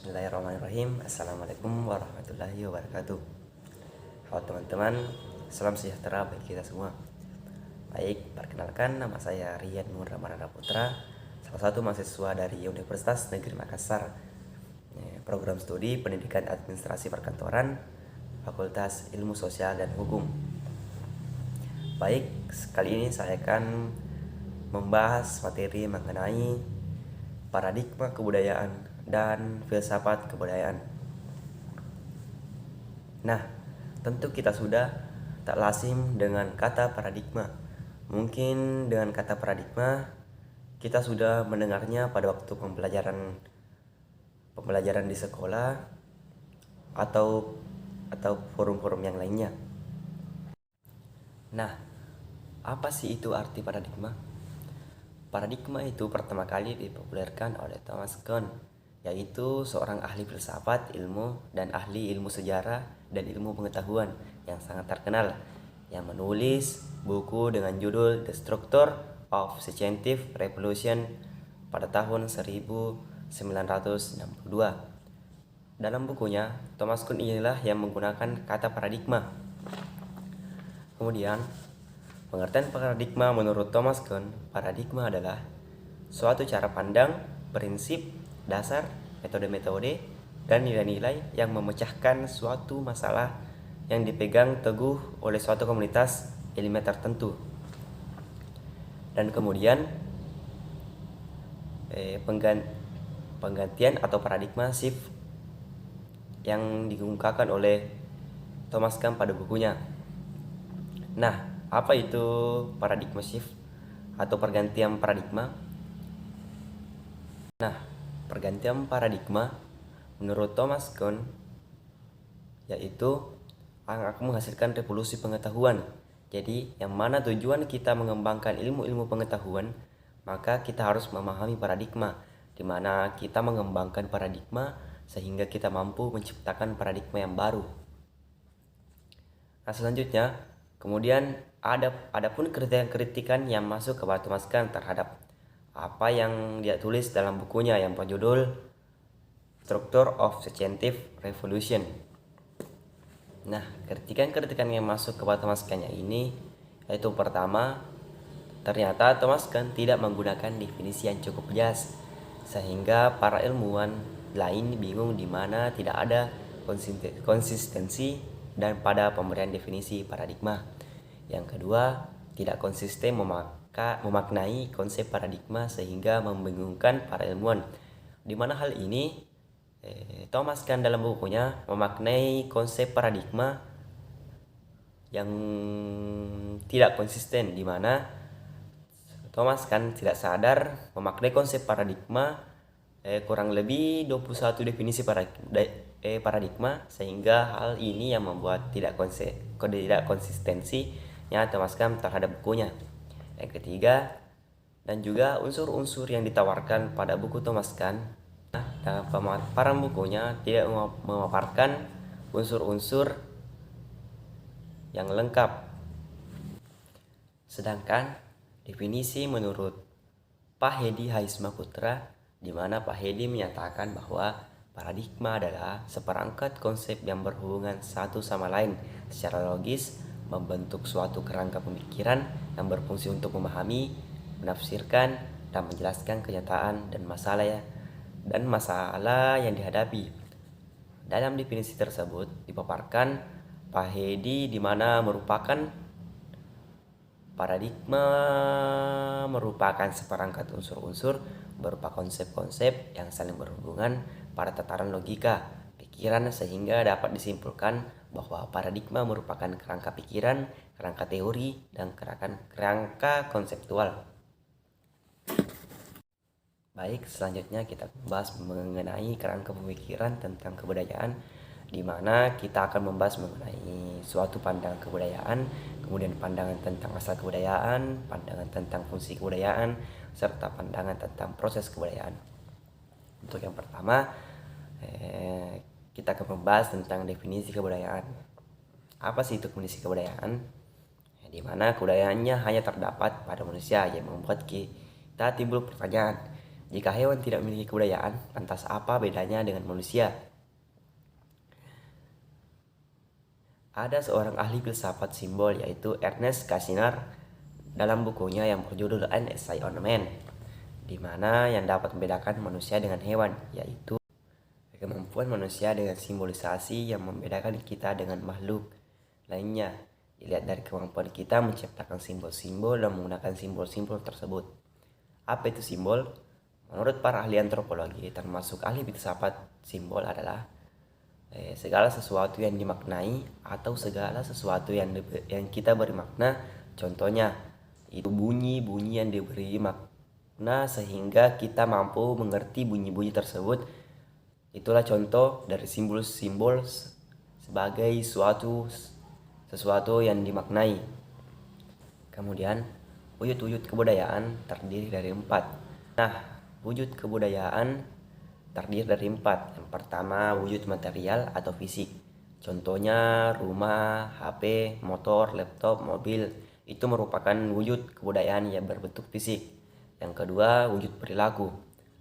Bismillahirrahmanirrahim. Assalamualaikum warahmatullahi wabarakatuh. Halo teman-teman, salam sejahtera bagi kita semua. Baik, perkenalkan nama saya Rian Nur Ramadana Putra, salah satu mahasiswa dari Universitas Negeri Makassar, program studi Pendidikan Administrasi Perkantoran, Fakultas Ilmu Sosial dan Hukum. Baik, kali ini saya akan membahas materi mengenai paradigma kebudayaan dan filsafat kebudayaan. Nah, tentu kita sudah tak lazim dengan kata paradigma. Mungkin dengan kata paradigma kita sudah mendengarnya pada waktu pembelajaran di sekolah atau forum-forum yang lainnya. Nah, apa sih itu arti paradigma? Paradigma itu pertama kali dipopulerkan oleh Thomas Kuhn, yaitu seorang ahli filsafat, ilmu, dan ahli ilmu sejarah dan ilmu pengetahuan yang sangat terkenal, yang menulis buku dengan judul The Structure of Scientific Revolution pada tahun 1962. Dalam bukunya, Thomas Kuhn inilah yang menggunakan kata paradigma. Kemudian, pengertian paradigma menurut Thomas Kuhn, paradigma adalah suatu cara pandang, prinsip, dasar, metode-metode, dan nilai-nilai yang memecahkan suatu masalah yang dipegang teguh oleh suatu komunitas ilmiah tertentu. Dan kemudian penggantian atau paradigma shift yang dikemukakan oleh Thomas Kuhn pada bukunya. Nah, apa itu paradigma shift atau pergantian paradigma? Nah, pergantian paradigma menurut Thomas Kuhn yaitu akan menghasilkan revolusi pengetahuan. Jadi, yang mana tujuan kita mengembangkan ilmu-ilmu pengetahuan, maka kita harus memahami paradigma, di mana kita mengembangkan paradigma sehingga kita mampu menciptakan paradigma yang baru. Nah, selanjutnya, kemudian ada pun kritikan yang masuk kepada Thomas Kuhn terhadap apa yang dia tulis dalam bukunya yang berjudul Structure of Scientific Revolution. Nah, kritikan yang masuk kepada Thomas Kuhn ini yaitu pertama, ternyata Thomas Kuhn tidak menggunakan definisi yang cukup jelas sehingga para ilmuwan lain bingung di mana tidak ada konsistensi dan pada pemberian definisi paradigma. Yang kedua, tidak konsisten memaknai konsep paradigma sehingga membingungkan para ilmuwan. Di mana hal ini Thomas Kuhn dalam bukunya memaknai konsep paradigma yang tidak konsisten, di mana Thomas Kuhn tidak sadar memaknai konsep paradigma kurang lebih 21 definisi paradigma, sehingga hal ini yang membuat tidak konsistensinya Thomas Kuhn terhadap bukunya. Yang ketiga, dan juga unsur-unsur yang ditawarkan pada buku Thomas Kuhn dalam pemaparan bukunya tidak memaparkan unsur-unsur yang lengkap. Sedangkan definisi menurut Pak Hedi Haisma Putra, di mana Pak Hedi menyatakan bahwa paradigma adalah seperangkat konsep yang berhubungan satu sama lain secara logis, membentuk suatu kerangka pemikiran yang berfungsi untuk memahami, menafsirkan, dan menjelaskan kenyataan dan masalah yang dihadapi. Dalam definisi tersebut dipaparkan Pak Hedi, di mana paradigma merupakan seperangkat unsur-unsur berupa konsep-konsep yang saling berhubungan pada tataran logika pikiran, sehingga dapat disimpulkan bahwa paradigma merupakan kerangka pikiran, kerangka teori, dan kerangka konseptual. Baik, selanjutnya kita bahas mengenai kerangka pemikiran tentang kebudayaan, di mana kita akan membahas mengenai suatu pandangan kebudayaan, kemudian pandangan tentang asal kebudayaan, pandangan tentang fungsi kebudayaan, serta pandangan tentang proses kebudayaan. Untuk yang pertama, kita akan membahas tentang definisi kebudayaan. Apa sih itu definisi kebudayaan? Di mana kebudayaannya hanya terdapat pada manusia, yang membuat kita timbul pertanyaan, Jika hewan tidak memiliki kebudayaan, lantas apa bedanya dengan manusia? Ada seorang ahli filsafat simbol yaitu Ernest Cassirer dalam bukunya yang berjudul An Essay on Man, di mana yang dapat membedakan manusia dengan hewan, yaitu kemampuan manusia dengan simbolisasi yang membedakan kita dengan makhluk lainnya. Dilihat dari kemampuan kita menciptakan simbol-simbol dan menggunakan simbol-simbol tersebut. Apa itu simbol? Menurut para ahli antropologi, termasuk ahli filsafat, simbol adalah segala sesuatu yang dimaknai atau segala sesuatu yang kita beri makna. Contohnya, itu bunyi-bunyi yang diberi makna sehingga kita mampu mengerti bunyi-bunyi tersebut. Itulah contoh dari simbol-simbol sebagai sesuatu yang dimaknai. Kemudian, wujud-wujud kebudayaan terdiri dari 4. Nah, wujud kebudayaan terdiri dari 4. Yang pertama, wujud material atau fisik. Contohnya rumah, HP, motor, laptop, mobil. Itu merupakan wujud kebudayaan yang berbentuk fisik. Yang kedua, wujud perilaku.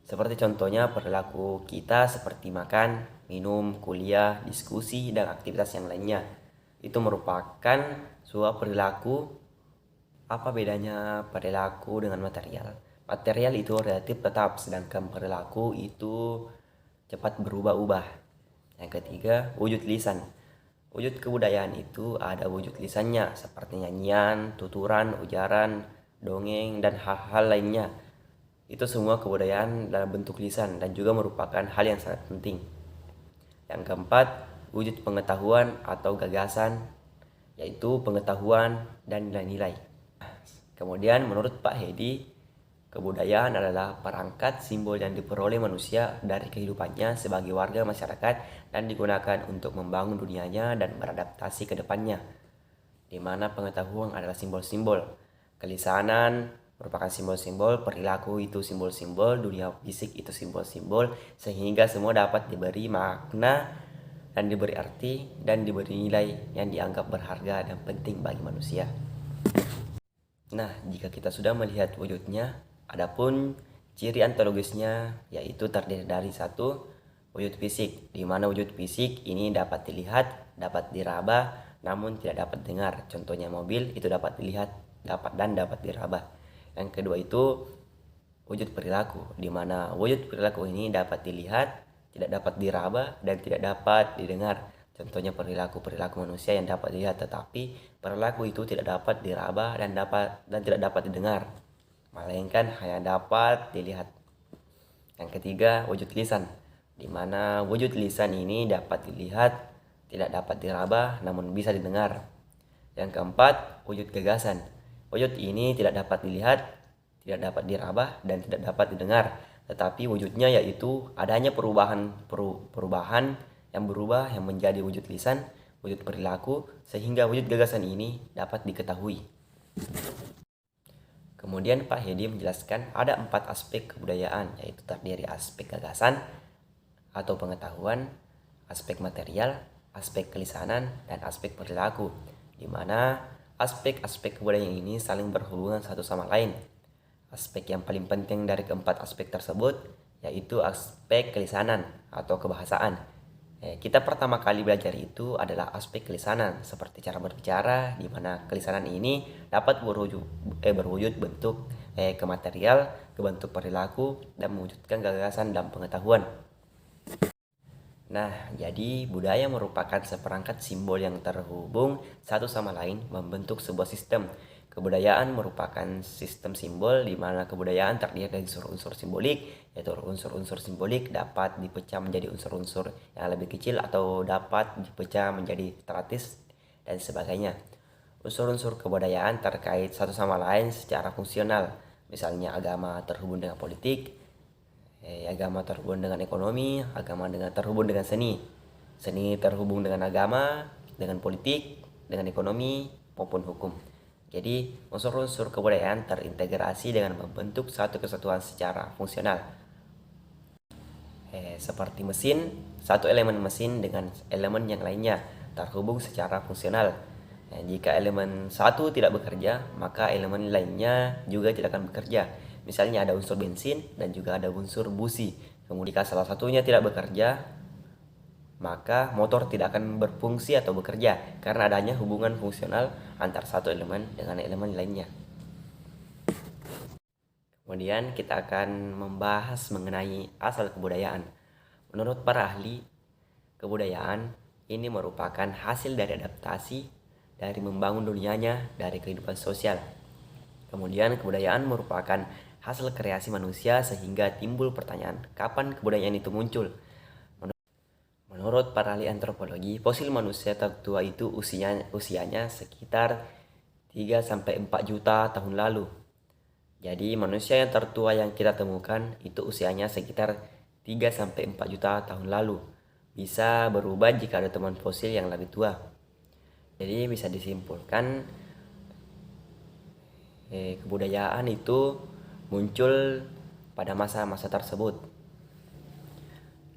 Seperti contohnya perilaku kita seperti makan, minum, kuliah, diskusi, dan aktivitas yang lainnya. Itu merupakan sebuah perilaku. Apa bedanya perilaku dengan material? Material itu relatif tetap, sedangkan perilaku itu cepat berubah-ubah. Yang ketiga, wujud lisan. Wujud kebudayaan itu ada wujud lisannya, seperti nyanyian, tuturan, ujaran, dongeng, dan hal-hal lainnya. Itu semua kebudayaan dalam bentuk lisan dan juga merupakan hal yang sangat penting. Yang keempat, wujud pengetahuan atau gagasan, yaitu pengetahuan dan nilai-nilai. Kemudian menurut Pak Hedi, kebudayaan adalah perangkat simbol yang diperoleh manusia dari kehidupannya sebagai warga masyarakat dan digunakan untuk membangun dunianya dan beradaptasi ke depannya. Di mana pengetahuan adalah simbol-simbol, kelisanan merupakan simbol-simbol, perilaku itu simbol-simbol, dunia fisik itu simbol-simbol, sehingga semua dapat diberi makna dan diberi arti dan diberi nilai yang dianggap berharga dan penting bagi manusia. Nah, jika kita sudah melihat wujudnya, adapun ciri ontologisnya yaitu terdiri dari 1, wujud fisik, di mana wujud fisik ini dapat dilihat, dapat diraba, namun tidak dapat dengar. Contohnya mobil itu dapat dilihat, dapat diraba. Yang kedua itu wujud perilaku, di mana wujud perilaku ini dapat dilihat, tidak dapat diraba, dan tidak dapat didengar. Contohnya perilaku manusia yang dapat dilihat, tetapi perilaku itu tidak dapat diraba dan tidak dapat didengar, melainkan hanya dapat dilihat. Yang ketiga, wujud lisan, di mana wujud lisan ini dapat dilihat, tidak dapat diraba, namun bisa didengar. Yang keempat, wujud gagasan. Wujud ini tidak dapat dilihat, tidak dapat diraba, dan tidak dapat didengar. Tetapi wujudnya yaitu adanya perubahan yang berubah yang menjadi wujud lisan, wujud perilaku, sehingga wujud gagasan ini dapat diketahui. Kemudian Pak Hedi menjelaskan ada 4 aspek kebudayaan, yaitu terdiri aspek gagasan atau pengetahuan, aspek material, aspek kelisanan, dan aspek perilaku, di mana aspek-aspek kebudayaan ini saling berhubungan satu sama lain. Aspek yang paling penting dari keempat aspek tersebut yaitu aspek kelisanan atau kebahasaan. Kita pertama kali belajar itu adalah aspek kelisanan, seperti cara berbicara, di mana kelisanan ini dapat berwujud bentuk ke material, ke bentuk perilaku, dan mewujudkan gagasan dan pengetahuan. Nah, jadi budaya merupakan seperangkat simbol yang terhubung satu sama lain membentuk sebuah sistem. Kebudayaan merupakan sistem simbol di mana kebudayaan terdiri dari unsur-unsur simbolik, yaitu unsur-unsur simbolik dapat dipecah menjadi unsur-unsur yang lebih kecil atau dapat dipecah menjadi stratis dan sebagainya. Unsur-unsur kebudayaan terkait satu sama lain secara fungsional, misalnya agama terhubung dengan politik, agama terhubung dengan ekonomi, agama terhubung dengan seni, seni terhubung dengan agama, dengan politik, dengan ekonomi maupun hukum. Jadi unsur-unsur kebudayaan terintegrasi dengan membentuk satu kesatuan secara fungsional. Seperti mesin, satu elemen mesin dengan elemen yang lainnya terhubung secara fungsional. Jika elemen satu tidak bekerja, maka elemen lainnya juga tidak akan bekerja. Misalnya ada unsur bensin dan juga ada unsur busi. Kemudian jika salah satunya tidak bekerja, maka motor tidak akan berfungsi atau bekerja karena adanya hubungan fungsional antar satu elemen dengan elemen lainnya. Kemudian kita akan membahas mengenai asal kebudayaan. Menurut para ahli, kebudayaan ini merupakan hasil dari adaptasi dari membangun dunianya dari kehidupan sosial. Kemudian kebudayaan merupakan hasil kreasi manusia sehingga timbul pertanyaan, kapan kebudayaan itu muncul? Menurut para ahli antropologi, fosil manusia tertua itu usianya sekitar 3-4 juta tahun lalu. Jadi manusia yang tertua yang kita temukan itu usianya sekitar 3-4 juta tahun lalu. Bisa berubah jika ada temuan fosil yang lebih tua. Jadi bisa disimpulkan kebudayaan itu muncul pada masa-masa tersebut.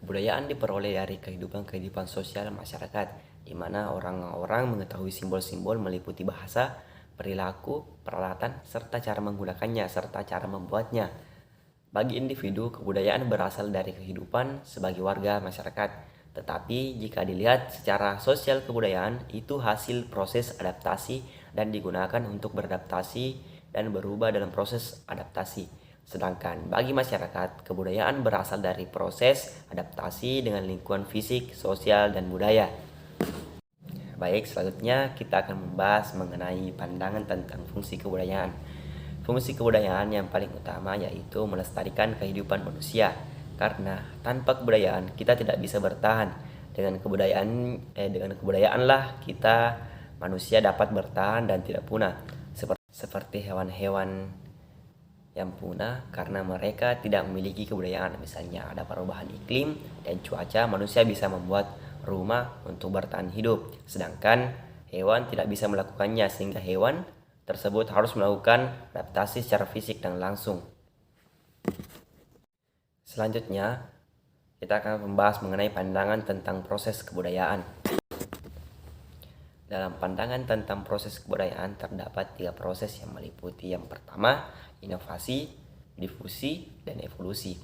Kebudayaan diperoleh dari kehidupan sosial masyarakat, di mana orang-orang mengetahui simbol-simbol meliputi bahasa, perilaku, peralatan, serta cara menggunakannya, serta cara membuatnya. Bagi individu, kebudayaan berasal dari kehidupan sebagai warga masyarakat. Tetapi jika dilihat secara sosial, kebudayaan itu hasil proses adaptasi dan digunakan untuk beradaptasi dan berubah dalam proses adaptasi. Sedangkan bagi masyarakat, kebudayaan berasal dari proses adaptasi dengan lingkungan fisik, sosial, dan budaya. Baik, selanjutnya kita akan membahas mengenai pandangan tentang fungsi kebudayaan. Fungsi kebudayaan yang paling utama yaitu melestarikan kehidupan manusia. Karena tanpa kebudayaan kita tidak bisa bertahan. Dengan kebudayaanlah kita manusia dapat bertahan dan tidak punah. Seperti hewan-hewan yang punah karena mereka tidak memiliki kebudayaan. Misalnya ada perubahan iklim dan cuaca, manusia bisa membuat rumah untuk bertahan hidup, sedangkan hewan tidak bisa melakukannya sehingga hewan tersebut harus melakukan adaptasi secara fisik dan langsung. Selanjutnya kita akan membahas mengenai pandangan tentang proses kebudayaan. Dalam pandangan tentang proses kebudayaan terdapat 3 proses yang meliputi. Yang pertama, inovasi, difusi, dan evolusi.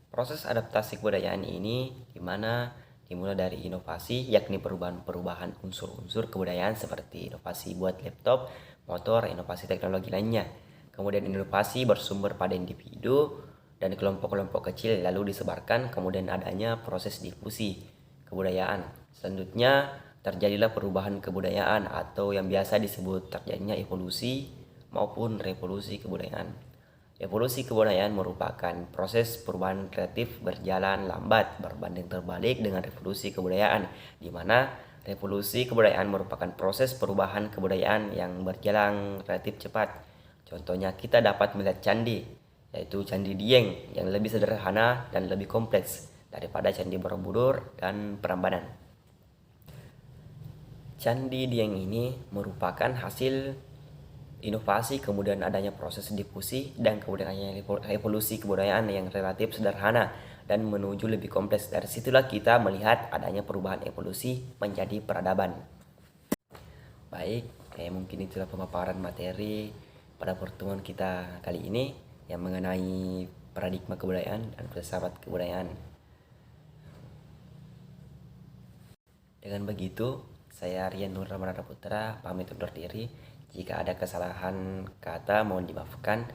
Proses adaptasi kebudayaan ini dimana dimulai dari inovasi, yakni perubahan unsur-unsur kebudayaan seperti inovasi buat laptop, motor, inovasi teknologi lainnya. Kemudian inovasi bersumber pada individu dan kelompok-kelompok kecil lalu disebarkan, kemudian adanya proses difusi kebudayaan. Selanjutnya terjadilah perubahan kebudayaan atau yang biasa disebut terjadinya evolusi maupun revolusi kebudayaan. Evolusi kebudayaan merupakan proses perubahan relatif berjalan lambat berbanding terbalik dengan revolusi kebudayaan, di mana revolusi kebudayaan merupakan proses perubahan kebudayaan yang berjalan relatif cepat. Contohnya kita dapat melihat candi, yaitu Candi Dieng yang lebih sederhana dan lebih kompleks daripada Candi Borobudur dan Prambanan. Candi Dieng ini merupakan hasil inovasi, kemudian adanya proses difusi, dan kemudian adanya evolusi kebudayaan yang relatif sederhana dan menuju lebih kompleks. Dari situlah kita melihat adanya perubahan evolusi menjadi peradaban. Baik, mungkin itulah pemaparan materi pada pertemuan kita kali ini yang mengenai paradigma kebudayaan dan filsafat kebudayaan. Dengan begitu, saya Rian Nur Ramadana Putra pamit undur diri. Jika ada kesalahan kata mohon dimaafkan.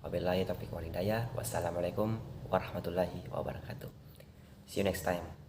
Wabillahi taufiq wal hidayah. Wassalamualaikum warahmatullahi wabarakatuh. See you next time.